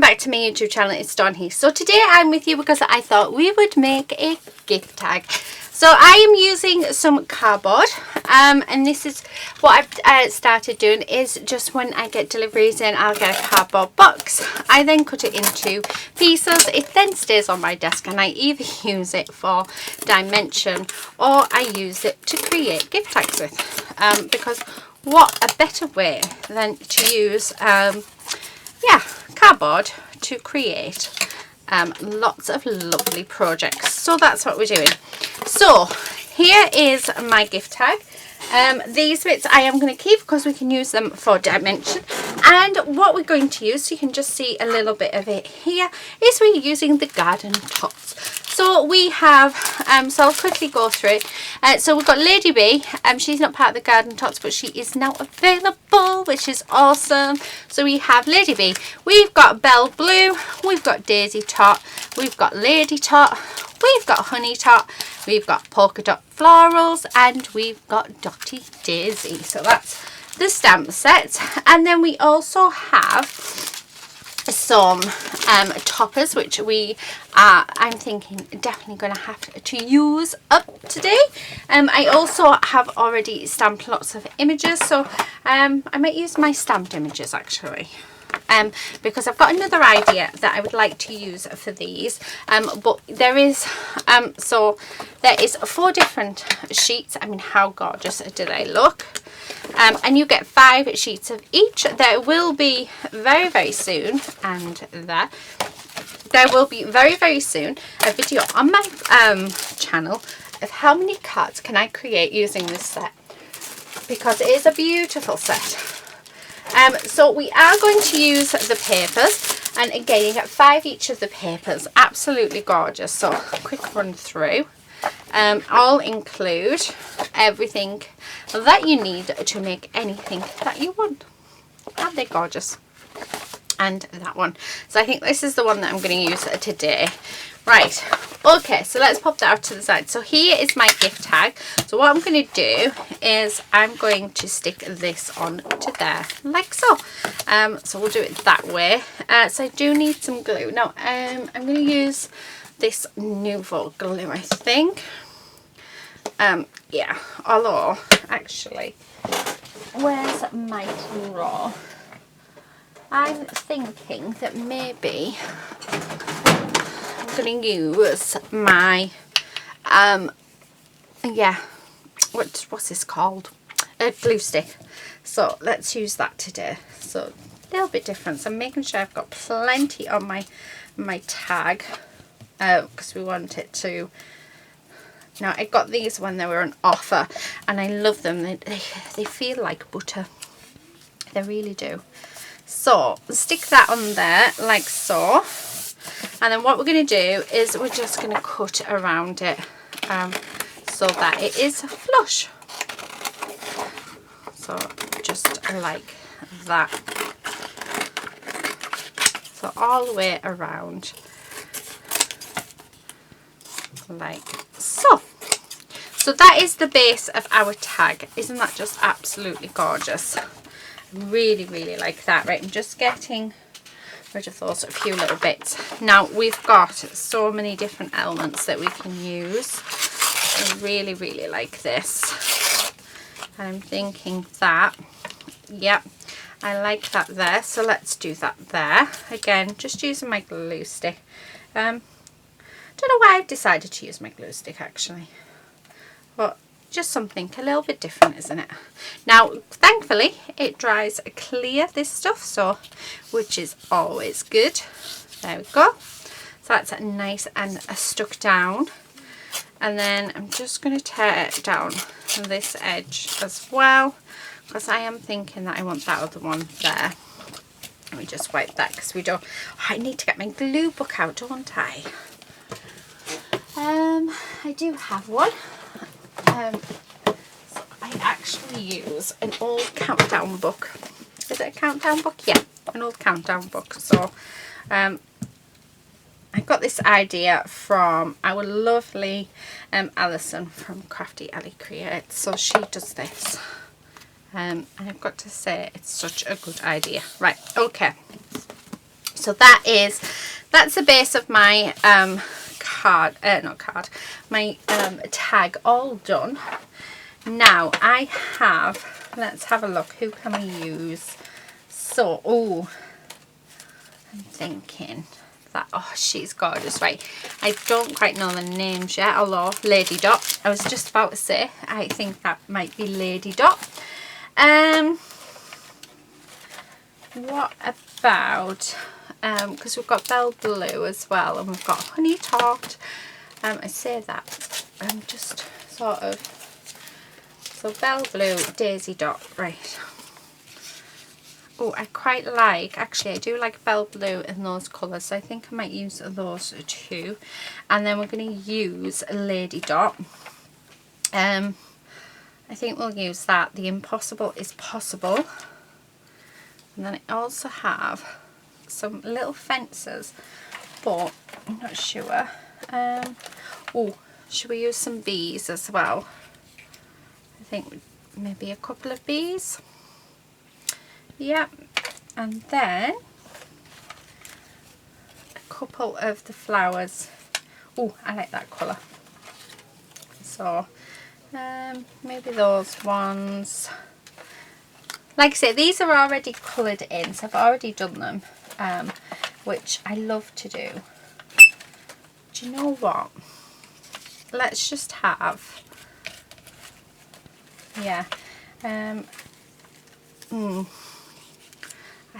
back to my YouTube channel. It's Dawn here. So today I'm with you because I thought we would make a gift tag. So I am using some cardboard, and this is what I've started doing. Is just when I get deliveries in, I'll get a cardboard box. I then cut it into pieces. It then stays on my desk, and I either use it for dimension or I use it to create gift tags with, because what a better way than to use cardboard to create lots of lovely projects. So that's what we're doing. So here is my gift tag. These bits I am going to keep because we can use them for dimension, and what we're going to use, so you can just see a little bit of it here, is we're using the Garden Tots. So we have, so I'll quickly go through it. So we've got Lady B, she's not part of the Garden Tots, but she is now available, which is awesome. So we have Lady B, we've got Belle Blue, we've got Daisy Tot, we've got Lady Tot, we've got Honey Tot, we've got Polka Dot Florals, and we've got Dotty Daisy. So that's the stamp set. And then we also have some toppers, which we are, I'm thinking, definitely going to have to use up today. I also have already stamped lots of images, so I might use my stamped images actually, because I've got another idea that I would like to use for these, but there is so there is 4 different sheets. I mean, how gorgeous do they look? And you get 5 sheets of each. There will be very soon, and there will be very soon a video on my channel of how many cards can I create using this set, because it is a beautiful set. So we are going to use the papers, and again you get 5 each of the papers. Absolutely gorgeous. So quick run through. I'll include everything that you need to make anything that you want. Aren't they gorgeous? And that one. So I think this is the one that I'm going to use today. Right, okay, so let's pop that out to the side. So here is my gift tag. So what I'm going to do is I'm going to stick this on to there, like so. So we'll do it that way. So I do need some glue. Now, I'm going to use this Nouveau glue, I think. Yeah, although, actually, where's my drawer? I'm thinking that maybe I'm going to use my, what's this called? A glue stick. So let's use that today. So a little bit different. So I'm making sure I've got plenty on my tag, because we want it to. Now, I got these when they were on offer, and I love them. They feel like butter. They really do. So stick that on there like so, and then what we're going to do is we're just going to cut around it, so that it is flush. So just like that. So all the way around, like so. So that is the base of our tag. Isn't that just absolutely gorgeous? Really like that. Right, I'm just getting rid of those a few little bits. Now we've got so many different elements that we can use. I really like this. I'm thinking that, yep, I like that there. So let's do that there. Again, just using my glue stick. Don't know why I've decided to use my glue stick actually, but just something a little bit different, isn't it? Now, thankfully, it dries clear, this stuff, so which is always good. There we go. So that's nice and stuck down. And then I'm just going to tear down this edge as well, because I am thinking that I want that other one there. Let me just wipe that, because we don't. Oh, I need to get my glue book out, don't I? I do have one. So I actually use an old countdown book. Is it a countdown book? Yeah, an old countdown book. So I got this idea from our lovely Alison from Crafty Alley Creates. So she does this, and I've got to say it's such a good idea. Right, okay. So So that's the base of my my tag all done. Now I have, let's have a look, who can we use? So, oh, I'm thinking that, oh, she's gorgeous, right? I don't quite know the names yet, although Lady Dot, I was just about to say, I think that might be Lady Dot. What about, because we've got Belle Blue as well, and we've got Honey Tart. I say that, I'm just sort of, so Belle Blue, Daisy Dot, right. Oh, I quite like, actually I do like Belle Blue in those colours, so I think I might use those too. And then we're going to use Lady Dot. I think we'll use that, The Impossible is Possible. And then I also have some little fences, but I'm not sure. Oh, should we use some bees as well? I think maybe a couple of bees. Yep, and then a couple of the flowers. Oh, I like that colour. So maybe those ones. Like I say, these are already coloured in, so I've already done them, which I love to do. Do you know what? Let's just have, yeah, I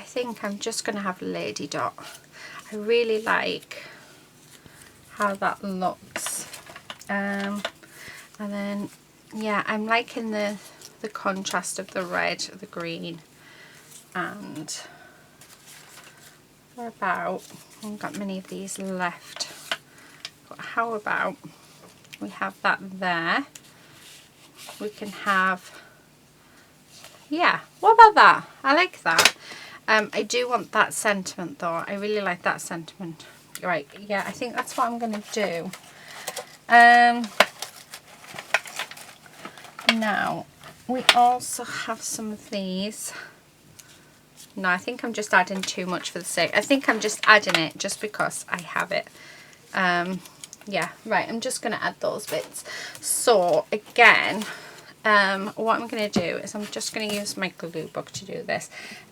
think I'm just going to have Lady Dot. I really like how that looks. And then, yeah, I'm liking the contrast of the red, the green, and what about, I haven't got many of these left, but how about we have that there? We can have, yeah, what about that? I like that. I do want that sentiment though. I really like that sentiment. Right, yeah, I think that's what I'm going to do. Now, we also have some of these. No, I think I'm just adding too much for the sake. I think I'm just adding it just because I have it. Yeah, right, I'm just going to add those bits. So, again, what I'm going to do is I'm just going to use my glue book to do this,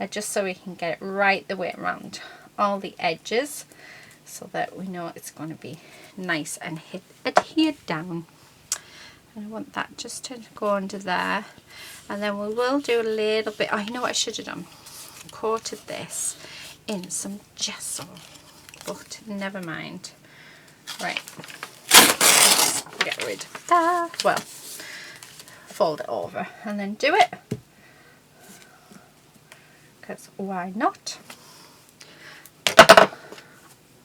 just so we can get it right the way around all the edges, so that we know it's going to be nice and adhered down. And I want that just to go under there, and then we will do a little bit, oh, you know what I should have done? Coated this in some gesso, but never mind. Right, let's get rid of that. Well, fold it over and then do it, because why not?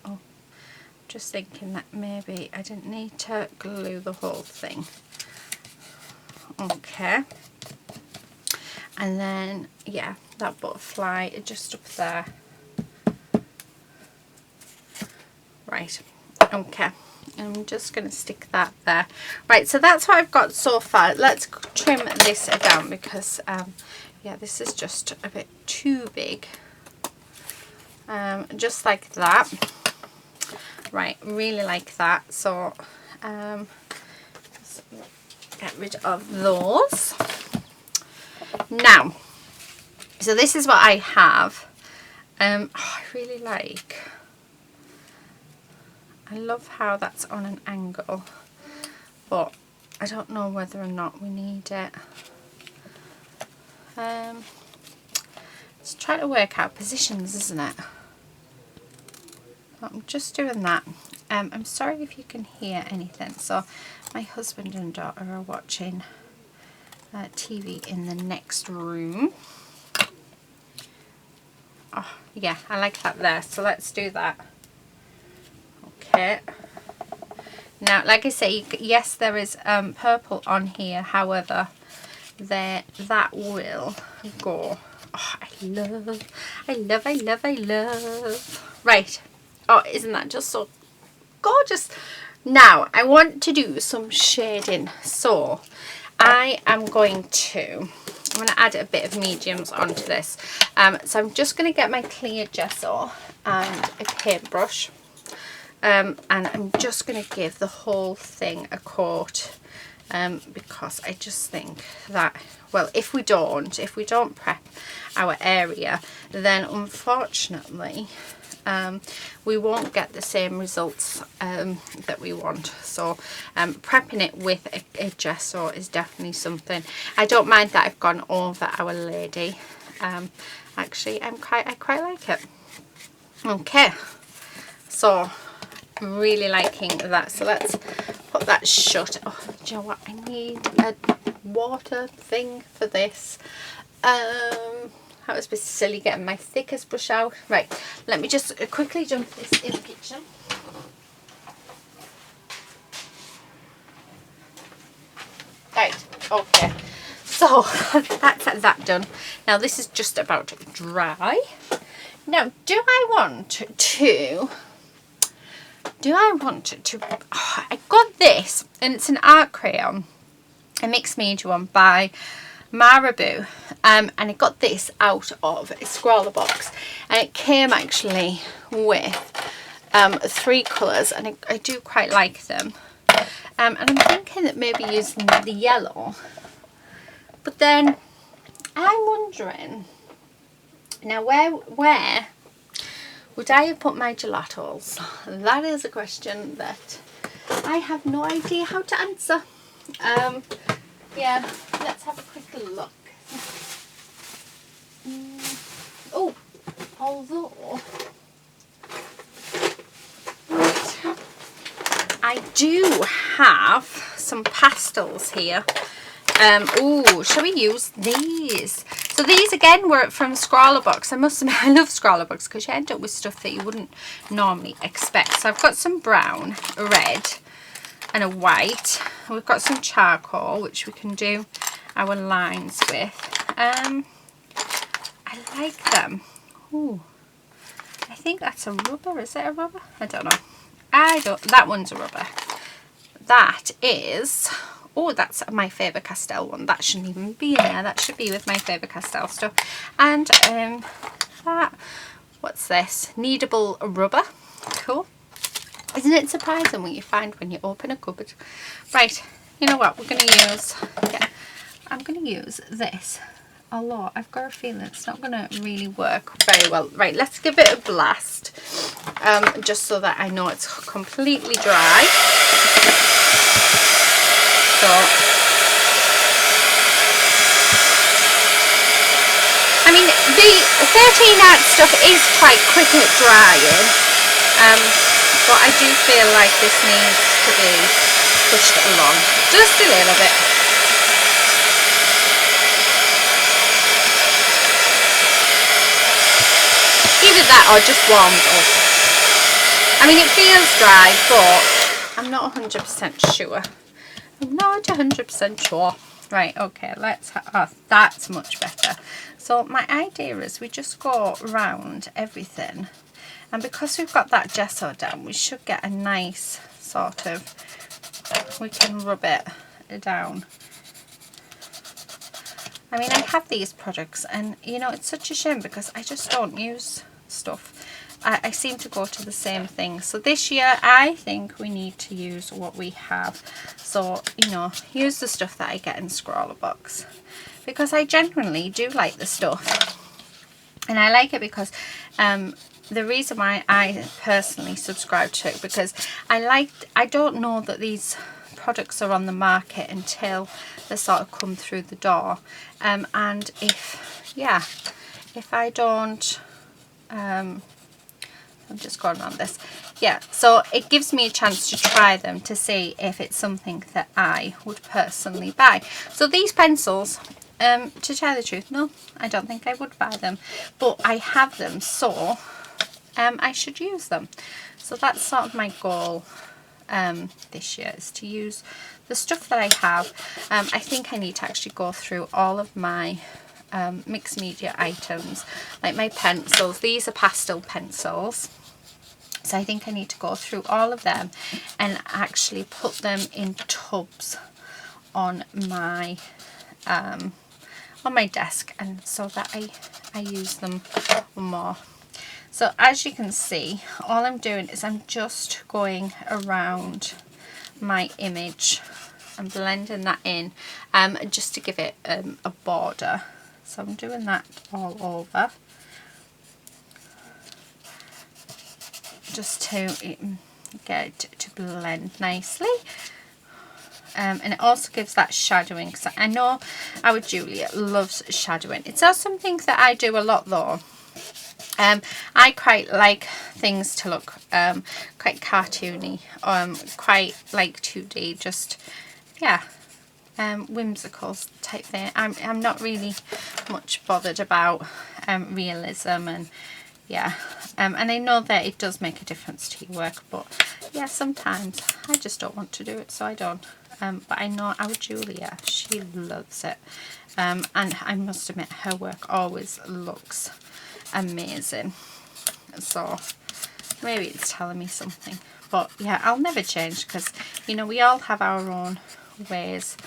Oh, just thinking that maybe I didn't need to glue the whole thing. Okay, and then yeah, that butterfly just up there. Right, okay, I'm just going to stick that there. Right, so that's what I've got so far. Let's trim this down because yeah, this is just a bit too big. Just like that. Right, really like that. So just get rid of those. Now, so this is what I have. Oh, I really like, I love how that's on an angle, but I don't know whether or not we need it. It's trying to work out positions, isn't it? I'm just doing that. I'm sorry if you can hear anything. So my husband and daughter are watching TV in the next room. Oh yeah, I like that there, so let's do that. Okay, now like I say, yes, there is purple on here, however that will go. Oh, I love. Right, oh, isn't that just so gorgeous? Now I want to do some shading, so I am going to I'm going to add a bit of mediums onto this. So I'm just going to get my clear gesso and a paintbrush. And I'm just going to give the whole thing a coat. Because I just think that, well, if we don't prep our area, then unfortunately we won't get the same results that we want. So prepping it with a gesso is definitely something. I don't mind that I've gone over Our Lady. Actually, I quite like it. Okay, so I'm really liking that. So let's put that shut. Oh, do you know what? I need a water thing for this. That was a bit silly getting my thickest brush out. Right, let me just quickly jump this in the kitchen. Right, okay. So that's that done. Now this is just about to dry. Now, do I want to... Oh, I got this, and it's an art crayon, a mixed media one by Marabou, and I got this out of a scrawler box, and it came actually with 3 colours, and I do quite like them. And I'm thinking that maybe using the yellow, but then I'm wondering now where would I have put my gelatos? That is a question that I have no idea how to answer. Yeah, let's have a quick look. Oh, although I do have some pastels here. Oh, shall we use these? So these again were from Scrawler Box. I must admit, I love Scrawler Box because you end up with stuff that you wouldn't normally expect. So I've got some brown, a red and a white. We've got some charcoal which we can do our lines with. I like them. Ooh, I think that's a rubber. Is it a rubber? I don't know. That one's a rubber. That is... Oh, that's my Faber-Castell one. That shouldn't even be in there. That should be with my Faber-Castell stuff. And that, what's this? Kneadable Rubber. Cool. Isn't it surprising what you find when you open a cupboard? Right, you know what? We're going to use... Yeah, I'm going to use this a lot. I've got a feeling it's not going to really work very well. Right, let's give it a blast. Just so that I know it's completely dry. So, I mean, the 13 art stuff is quite quick at drying, but I do feel like this needs to be pushed along just a little bit. Either that or just warmed up. I mean, it feels dry, but I'm not 100% sure. I'm not 100% sure. Right, okay, let's oh, that's much better. So my idea is we just go around everything, and because we've got that gesso down, we should get a nice sort of, we can rub it down. I mean, I have these products, and you know, it's such a shame because I just don't use stuff. I seem to go to the same thing. So this year I think we need to use what we have. So, you know, use the stuff that I get in Scrawler Box, because I genuinely do like the stuff. And I like it because the reason why I personally subscribe to it, because I don't know that these products are on the market until they sort of come through the door. And if I don't I'm just going around this. Yeah, so it gives me a chance to try them to see if it's something that I would personally buy. So these pencils, to tell the truth, no, I don't think I would buy them, but I have them, so I should use them. So that's sort of my goal this year, is to use the stuff that I have. I think I need to actually go through all of my mixed media items, like my pencils. These are pastel pencils, so I think I need to go through all of them and actually put them in tubs on my on my desk, and so that I use them more. So as you can see, all I'm doing is I'm just going around my image and blending that in, just to give it a border. So I'm doing that all over, just to get it to blend nicely. And it also gives that shadowing, because I know our Julia loves shadowing. It's not something that I do a lot though. I quite like things to look quite cartoony, quite like 2D, just yeah, whimsical type thing. I'm not really much bothered about realism, and yeah, and I know that it does make a difference to your work, but yeah, sometimes I just don't want to do it, so I don't. But I know our Julia, she loves it, and I must admit her work always looks amazing, so maybe it's telling me something. But yeah, I'll never change, because you know, we all have our own ways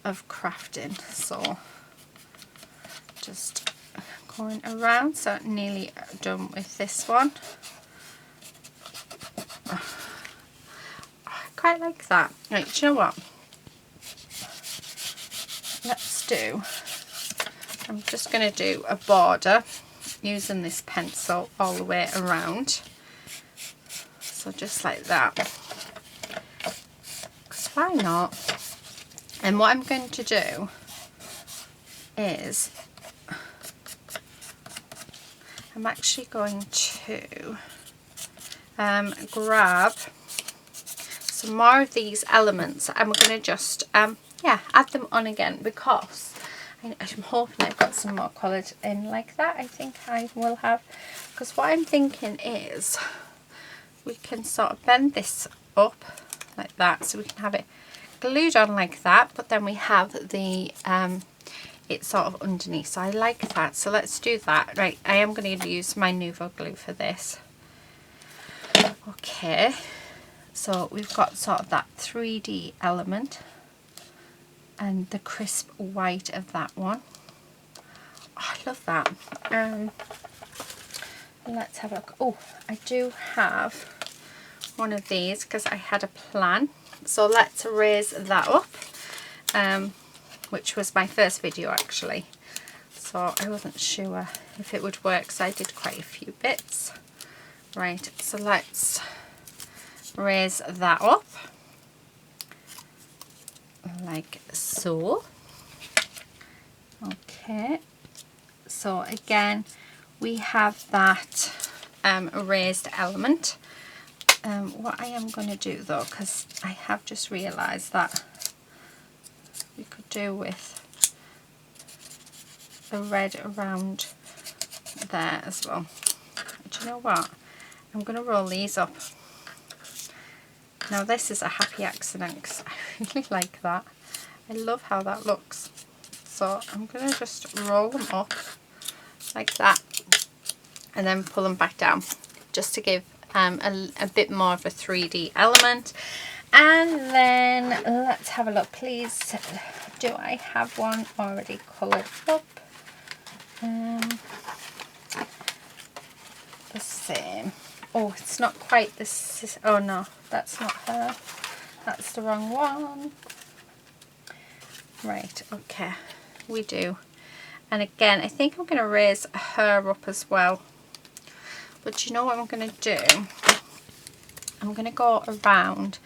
of crafting. So just going around, so nearly done with this one. I quite like that. Right, do you know what, let's do, I'm just going to do a border using this pencil all the way around, so just like that, because why not. And what I'm going to do is I'm actually going to grab some more of these elements, and we're going to just yeah, add them on again, because I'm hoping I've got some more coloured in like that. I think I will have, because what I'm thinking is we can sort of bend this up like that, so we can have it glued on like that, but then we have the it's sort of underneath, so I like that. So let's do that. Right, I am going to use my Nuvo glue for this. Okay, so we've got sort of that 3D element and the crisp white of that one. Oh, I love that. Let's have a look. Oh, I do have one of these because I had a plan. So let's raise that up, which was my first video actually. So I wasn't sure if it would work, so I did quite a few bits. Right, so let's raise that up like so. Okay, so again we have that raised element. What I am going to do though, because I have just realised that we could do with the red around there as well. Do you know what? I'm going to roll these up. Now this is a happy accident because I really like that. I love how that looks. So I'm going to just roll them up like that and then pull them back down just to give a bit more of a 3D element. And then let's have a look. Please, do I have one already coloured up? The same. Oh, it's not quite this. Oh no, that's not her. That's the wrong one. Right, okay, we do. And again, I think I'm going to raise her up as well. But you know what I'm going to do? I'm going to go around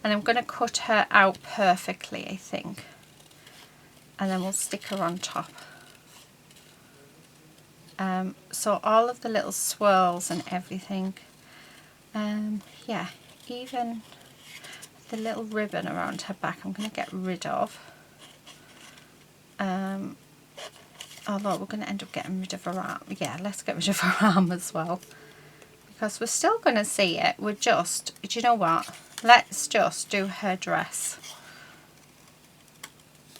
and I'm going to cut her out perfectly, I think. And then we'll stick her on top. So all of the little swirls and everything, yeah, even the little ribbon around her back I'm going to get rid of. Although we're going to end up getting rid of her arm. Yeah, let's get rid of her arm as well, because we're still going to see it. We're just, do you know what, let's just do her dress.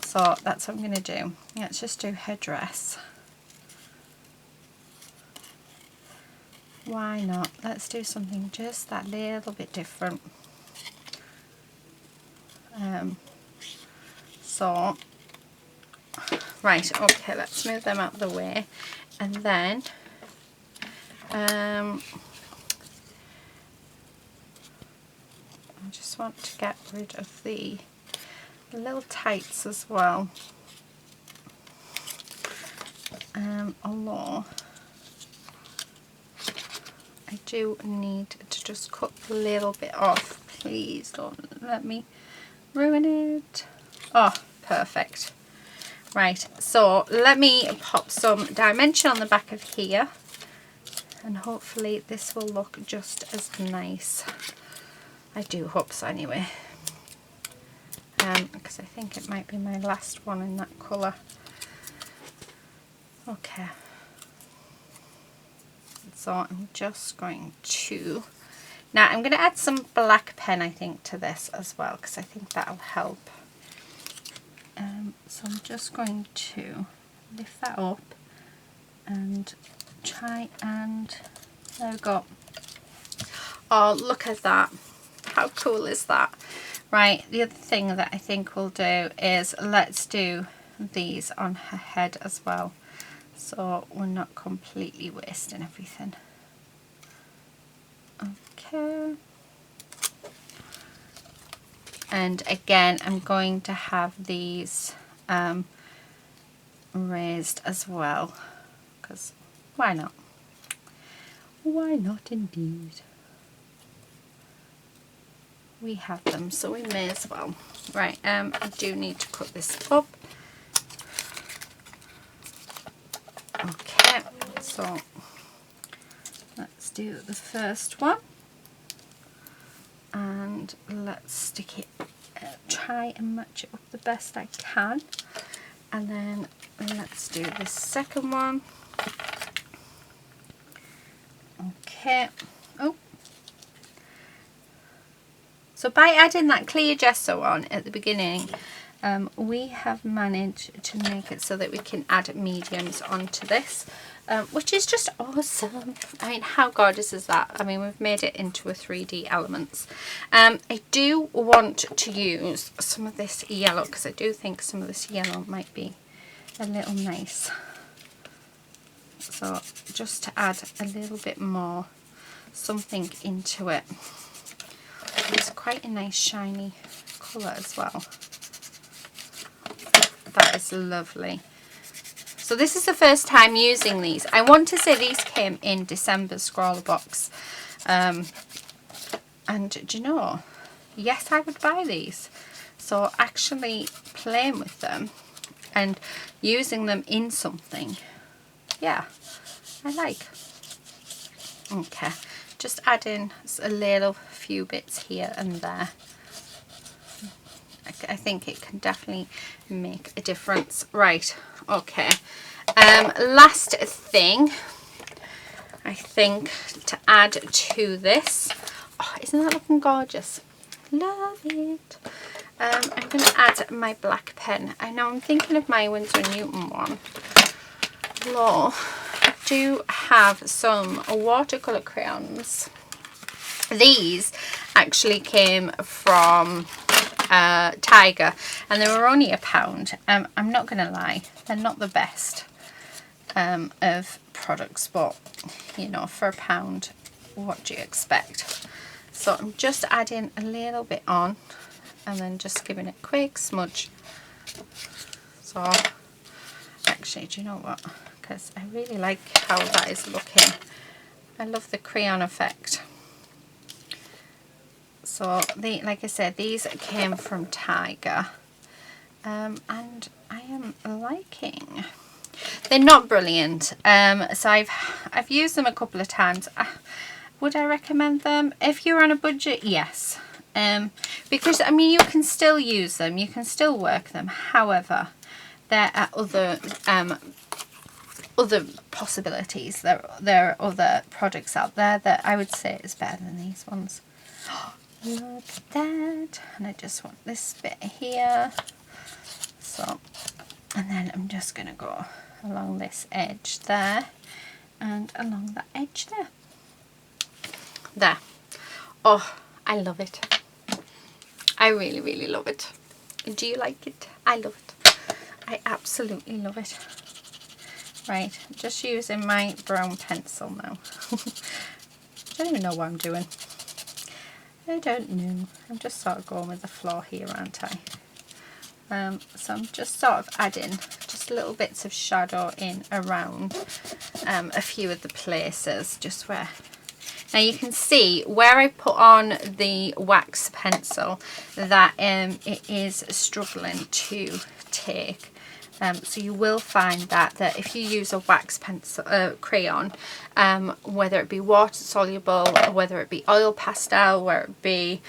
So that's what I'm going to do. Let's just do her dress. Why not? Let's do something just that little bit different. So Right, okay, let's move them out of the way. And then I just want to get rid of the little tights as well. Although I do need to just cut a little bit off. Please don't let me ruin it. Oh, perfect. Right, so let me pop some dimension on the back of here, and hopefully this will look just as nice. I do hope so anyway, because I think it might be my last one in that colour. Okay, so I'm just going to, now I'm going to add some black pen I think to this as well, because I think that'll help. So I'm just going to lift that up and try and, there we go. Oh, look at that. How cool is that? Right, the other thing that I think we'll do is let's do these on her head as well, so we're not completely wasting everything. Okay. And again, I'm going to have these raised as well, because why not? Why not indeed? We have them, so we may as well. Right, I do need to cut this up. Okay, so let's do the first one. And let's stick it, try and match it up the best I can, and then let's do the second one. Okay. Oh, so by adding that clear gesso on at the beginning, we have managed to make it so that we can add mediums onto this, which is just awesome. I mean, how gorgeous is that? I mean, we've made it into a 3D elements. I do want to use some of this yellow, because I do think some of this yellow might be a little nice. So just to add a little bit more something into it. It's quite a nice shiny colour as well. That is lovely. So this is the first time using these. I want to say these came in December's Scrawler box. And do you know, yes, I would buy these. So actually playing with them and using them in something, yeah, I like. Okay, just add in a little few bits here and there. I think it can definitely make a difference. Right, okay. Last thing I think to add to this. Oh, isn't that looking gorgeous? Love it. I'm going to add my black pen. I know I'm thinking of my Winsor & Newton one. Although I do have some watercolor crayons. These actually came from Tiger, and they were only £1. I'm not gonna lie, they're not the best of products, but you know, for £1, what do you expect? So I'm just adding a little bit on and then just giving it a quick smudge. So actually, do you know what, because I really like how that is looking. I love the crayon effect. So like I said, these came from Tiger, and I am liking. They're not brilliant. So I've used them a couple of times. Would I recommend them if you're on a budget? Yes. Because I mean, you can still use them, you can still work them. However, there are other possibilities. There are other products out there that I would say is better than these ones. Look at that. And I just want this bit here. So, and then I'm just going to go along this edge there and along that edge there. There. Oh, I love it. I really, really love it. Do you like it? I love it. I absolutely love it. Right, just using my brown pencil now. I don't even know what I'm doing. I don't know. I'm just sort of going with the flow here, aren't I? So I'm just sort of adding just little bits of shadow in around a few of the places, just where. Now you can see where I put on the wax pencil that it is struggling to take. So you will find that if you use a wax pencil crayon, whether it be water soluble, or whether it be oil pastel, whether it be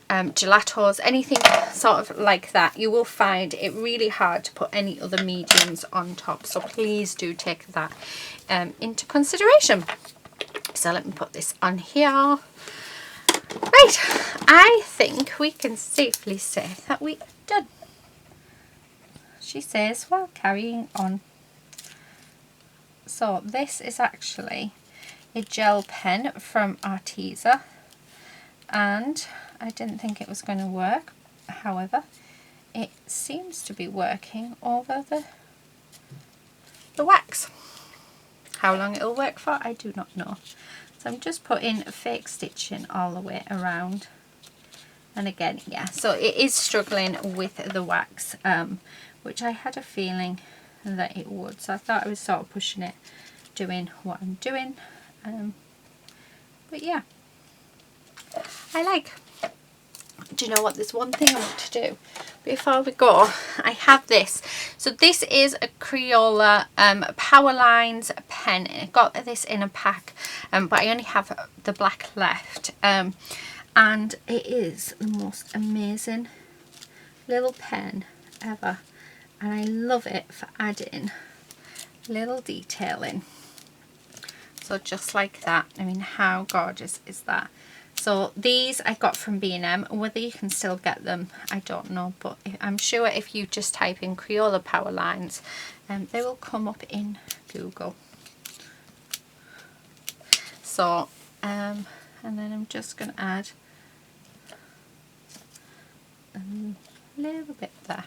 gelatos, anything sort of like that, you will find it really hard to put any other mediums on top. So please do take that into consideration. So let me put this on here. Right, I think we can safely say that we are done. She says while carrying on. So this is actually a gel pen from Arteza, and I didn't think it was going to work. However, it seems to be working over the wax. How long it'll work for, I do not know. So I'm just putting fake stitching all the way around. And again, yeah, so it is struggling with the wax, which I had a feeling that it would. So I thought I was sort of pushing it, doing what I'm doing. But yeah, I like. Do you know what? There's one thing I want to do before we go. I have this. So this is a Crayola Powerlines pen. I got this in a pack, but I only have the black left. And it is the most amazing little pen ever. And I love it for adding little detailing. So just like that. I mean, how gorgeous is that? So these I got from B&M. Whether you can still get them, I don't know, but I'm sure if you just type in Crayola Powerlines, they will come up in Google. So, and then I'm just going to add a little bit there.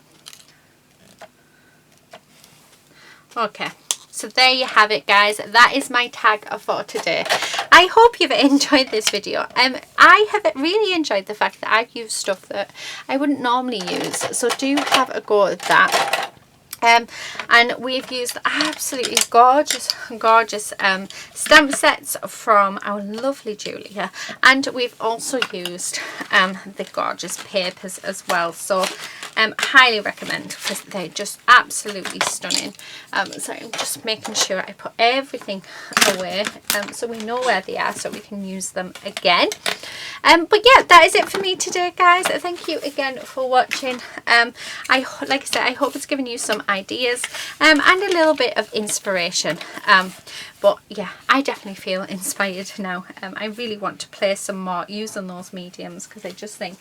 Okay. So there you have it, guys. That is my tag for today. I hope you've enjoyed this video. I have really enjoyed the fact that I've used stuff that I wouldn't normally use. So do have a go at that. And we've used absolutely gorgeous stamp sets from our lovely Julia, and we've also used the gorgeous papers as well. So highly recommend, because they're just absolutely stunning. So I'm just making sure I put everything away so we know where they are, so we can use them again. But yeah, that is it for me today, guys. Thank you again for watching. Like I said, I hope it's given you some ideas and a little bit of inspiration. But yeah, I definitely feel inspired now. I really want to play some more using those mediums, because I just think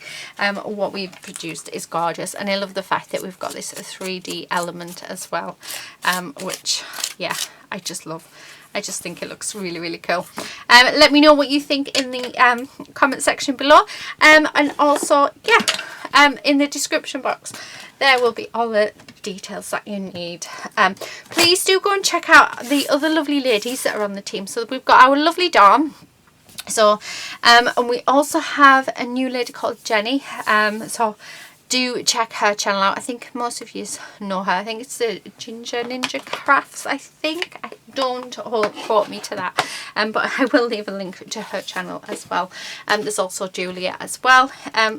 what we've produced is gorgeous, and I love the fact that we've got this 3D element as well, which yeah, I just love. I just think it looks really, really cool. Let me know what you think in the comment section below, and also yeah, in the description box there will be all the details that you need. Please do go and check out the other lovely ladies that are on the team. So we've got our lovely Dawn. So and we also have a new lady called Jenny. So do check her channel out. I think most of you know her. I think it's the Ginger Ninja Crafts, I think. Don't quote me to that. But I will leave a link to her channel as well. There's also Julia as well.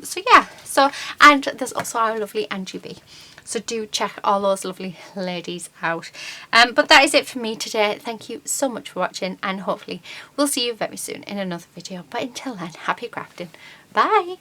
So yeah. So, and there's also our lovely Angie B. So do check all those lovely ladies out. But that is it for me today. Thank you so much for watching, and hopefully we'll see you very soon in another video. But until then, happy crafting. Bye.